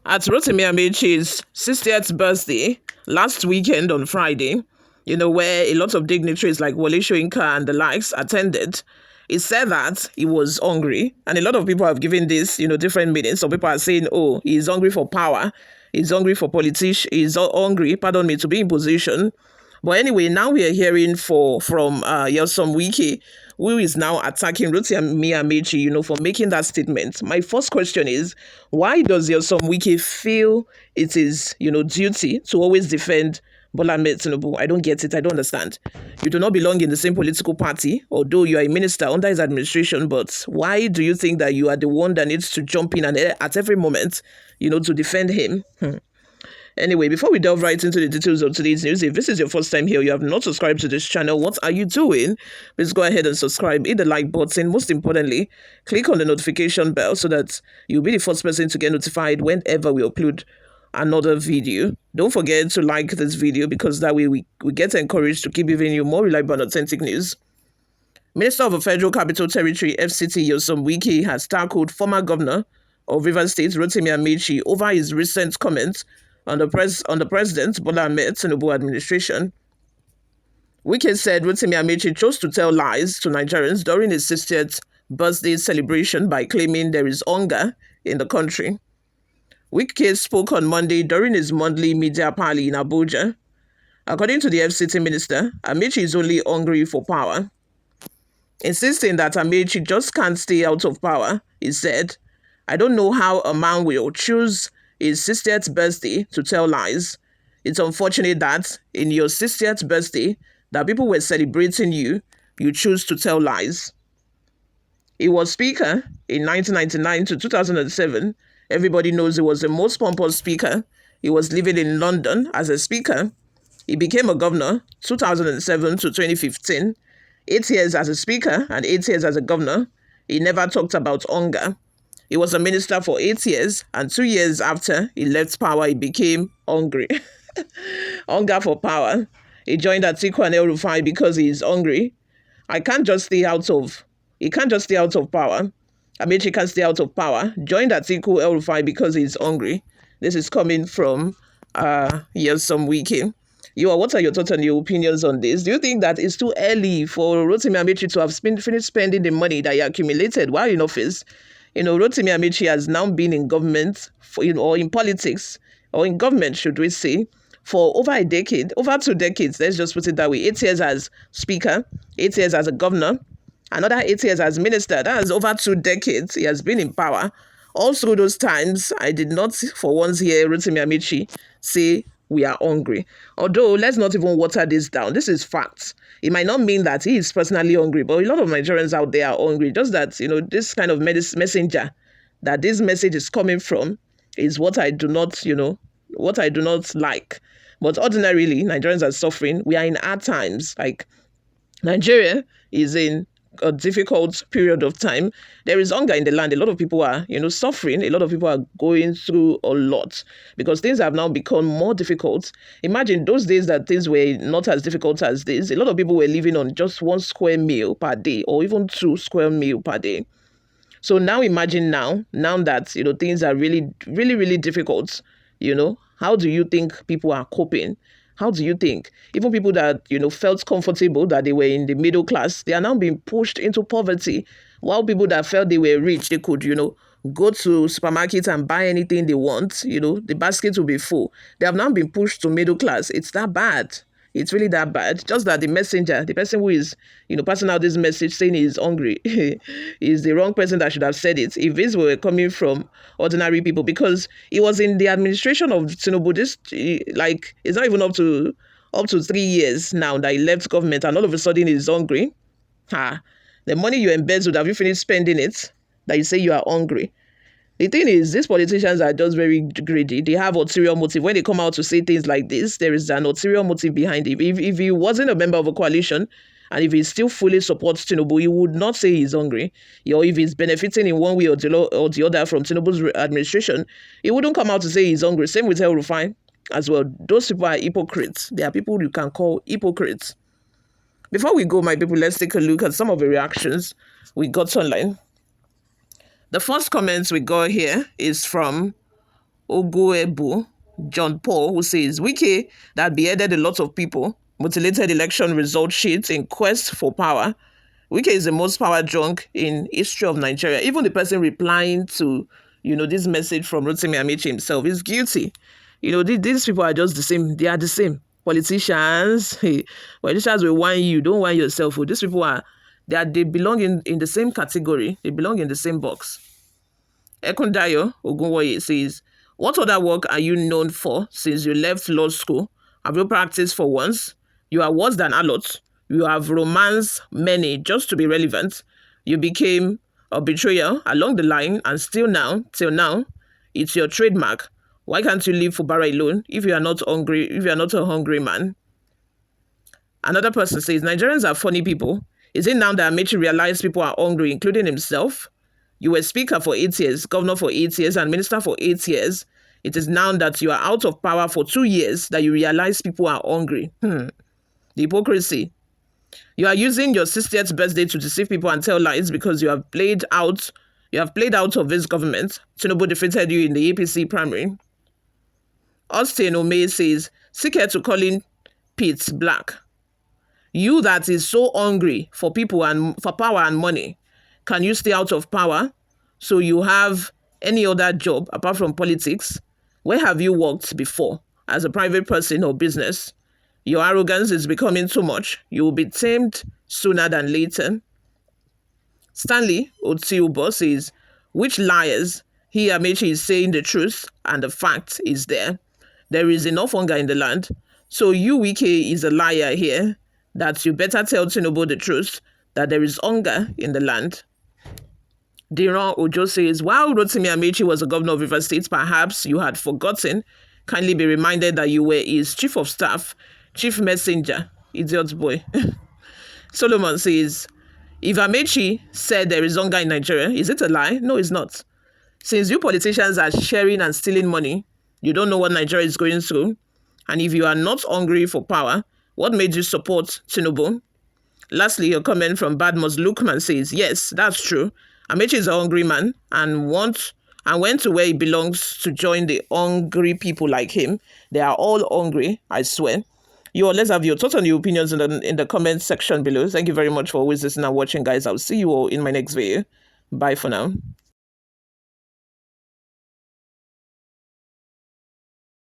At Rotimi Amaechi's 60th birthday last weekend on Friday, where a lot of dignitaries like Wole Soyinka and the likes attended, he said that he was hungry. And a lot of people have given this, different meanings. Some people are saying, oh, he's hungry for power. He's hungry for politics. He's hungry, to be in position. But anyway, now we are hearing from Nyesom Wike, who is now attacking Rotimi Amaechi, for making that statement. My first question is, why does Nyesom Wike feel it is, duty to always defend Bola Ahmed Tinubu? I don't get it. I don't understand. You do not belong in the same political party, although you are a minister under his administration. But why do you think that you are the one that needs to jump in and at every moment, to defend him? Anyway, before we delve right into the details of today's news, if this is your first time here, you have not subscribed to this channel, what are you doing? Please go ahead and subscribe, hit the like button. Most importantly, click on the notification bell so that you'll be the first person to get notified whenever we upload another video. Don't forget to like this video because that way we get encouraged to keep giving you more reliable and authentic news. Minister of the Federal Capital Territory, FCT, Nyesom Wike, has tackled former governor of Rivers State, Rotimi Amaechi, over his recent comments on the president Bola Ahmed Tinubu administration. Wike said Rotimi Amaechi chose to tell lies to Nigerians during his 60th birthday celebration by claiming there is hunger in the country. Wike spoke on Monday during his monthly media parley in Abuja. According to the FCT minister, Amaechi is only hungry for power. Insisting that Amaechi just can't stay out of power, he said, "I don't know how a man will choose his 60th birthday to tell lies. It's unfortunate that in your 60th birthday that people were celebrating you choose to tell lies." He was speaker in 1999 to 2007. Everybody knows he was the most pompous speaker. He was living in London as a speaker. He became a governor 2007 to 2015. 8 years as a speaker and 8 years as a governor. He never talked about hunger. He was a minister for 8 years, and 2 years after he left power, he became hungry. Hunger for power. He joined Atiku and El-Rufai because he is hungry. He can't just stay out of power. Amaechi can't stay out of power. Joined Atiku El-Rufai because he's hungry. This is coming from Nyesom Wike. What are your thoughts and your opinions on this? Do you think that it's too early for Rotimi Amaechi to have finished spending the money that he accumulated while in office? Rotimi Amaechi has now been in government, or in politics, or in government, should we say, for over a decade, over 2 decades. Let's just put it that way. 8 years as speaker, 8 years as a governor, another 8 years as minister. That is over 2 decades. He has been in power. All through those times, I did not for once hear Rotimi Amaechi say we are hungry. Although, let's not even water this down. This is facts. It might not mean that he is personally hungry, but a lot of Nigerians out there are hungry. Just that, this kind of messenger that this message is coming from is what I do not, like. But ordinarily, Nigerians are suffering. We are in hard times. Like, Nigeria is in a difficult period of time. There is hunger in the land. A lot of people are, suffering. A lot of people are going through a lot because things have now become more difficult. Imagine those days that things were not as difficult as this. A lot of people were living on just 1 square meal per day or even 2 square meal per day. So now imagine now that, things are really, really, really difficult, how do you think people are coping? How do you think? Even people that, felt comfortable that they were in the middle class, they are now being pushed into poverty. While people that felt they were rich, they could, go to supermarkets and buy anything they want, the basket will be full. They have now been pushed to middle class. It's that bad. It's really that bad. Just that the messenger, the person who is, passing out this message saying he's hungry, is the wrong person that should have said it. If this were coming from ordinary people, because it was in the administration of Tinubu, it's not even up to 3 years now that he left government, and all of a sudden he's hungry. The money you embezzled, have you finished spending it? That you say you are hungry. The thing is, these politicians are just very greedy. They have ulterior motive. When they come out to say things like this, there is an ulterior motive behind it. If he wasn't a member of a coalition, and if he still fully supports Tinubu, he would not say he's hungry. Or if he's benefiting in one way or the other from Tinubu's administration, he wouldn't come out to say he's hungry. Same with El-Rufai as well. Those people are hypocrites. They are people you can call hypocrites. Before we go, my people, let's take a look at some of the reactions we got online. The first comment we got here is from Ogoebu John Paul, who says Wike that beheaded a lot of people, mutilated election result sheets in quest for power. Wike is the most power drunk in history of Nigeria. Even the person replying to, this message from Rotimi Amaechi himself is guilty. These people are just the same. They are the same. Politicians, politicians will whine you. Don't whine yourself. These people they belong in the same category. They belong in the same box. Ekundayo Ogunwoye says, what other work are you known for since you left law school? Have you practiced for once? You are worse than Alot. You have romanced many just to be relevant. You became a betrayer along the line, and still now, till now, it's your trademark. Why can't you leave Fubara alone if you are not hungry, if you are not a hungry man? Another person says, Nigerians are funny people. Is it now that Amaechi realized people are hungry, including himself? You were speaker for 8 years, governor for 8 years, and minister for 8 years. It is now that you are out of power for 2 years that you realize people are hungry. The hypocrisy. You are using your 60th birthday to deceive people and tell lies because you have played out of this government. Tinubu defeated you in the APC primary. Austin Omei says, seek her to calling Pete black. You that is so hungry for people and for power and money, can you stay out of power so you have any other job apart from politics? Where have you worked before as a private person or business? Your arrogance is becoming too much. You will be tamed sooner than later. Stanley Otiubo says, which liars? He, Amaechi, is saying the truth and the fact is there. There is enough hunger in the land. So you, Wike, is a liar here, that you better tell Tinubu the truth, that there is hunger in the land. Diran Ojo says, while Rotimi Amaechi was the governor of Rivers State, perhaps you had forgotten. Kindly be reminded that you were his chief of staff, chief messenger. Idiot boy. Solomon says, if Amaechi said there is hunger in Nigeria, is it a lie? No, it's not. Since you politicians are sharing and stealing money, you don't know what Nigeria is going through. And if you are not hungry for power, what made you support Tinubu? Lastly, a comment from Badmus Lukman says, yes, that's true. Amaechi is a hungry man and went to where he belongs to join the hungry people like him. They are all hungry, I swear. Let's have your thoughts and your opinions in the comment section below. Thank you very much for always listening and watching, guys. I'll see you all in my next video. Bye for now.